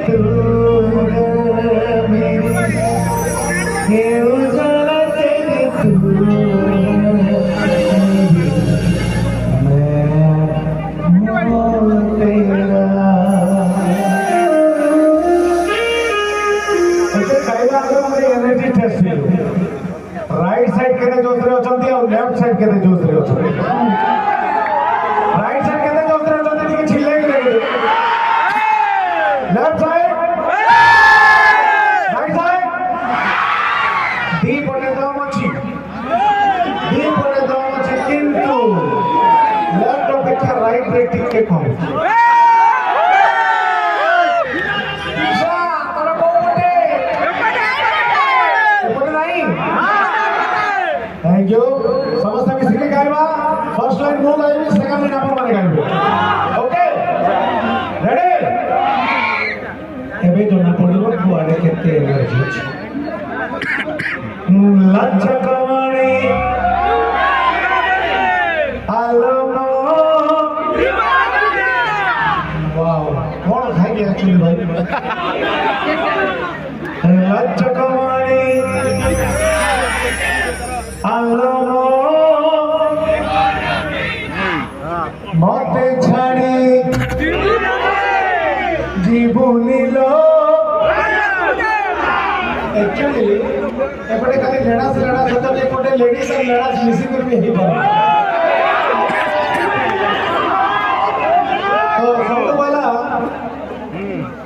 तू मेरी ये उजाला तेरी तू राइट साइड के जोश रहे होचंती और लेफ्ट साइड के जोश रहे होचंती राइट साइड के जोश रहे होचंती टिके छिले ही नहीं लेफ्ट साइड राइट साइड दी पटे दम अछि किंतु लेफ्ट अपेक्षा राइट रे टिके कम थैंक यू समस्त मिसिक गाइबा फर्स्ट लाइन मो गाइबे सेकंड लाइन आपण माने गाइबे ओके रेडी एबे जोना पडिबो कुआडे केते एनर्जी अछि लचकवाणी आलमो वाओ कोन खाइ के एक्चुअली भाई लचकवाणी आलमो मते छाड़ी जीवनीलो एक्चुअली एपटे खाली लेडा सत एपटे लेडीज और लेडा मिसी कर भी ही बन तो सब पहला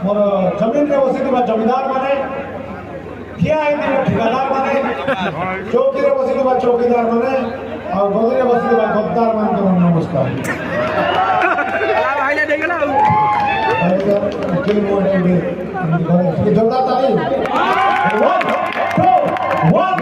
मोर जमीन रे बसिबा जमींदार माने किया है ठेकेदार माने चौकी रे बसिबा चौकीदार माने और गदरे बसिबा गद्दार मान को नमस्कार भाईला देखला जोरदार ताली 1 2 1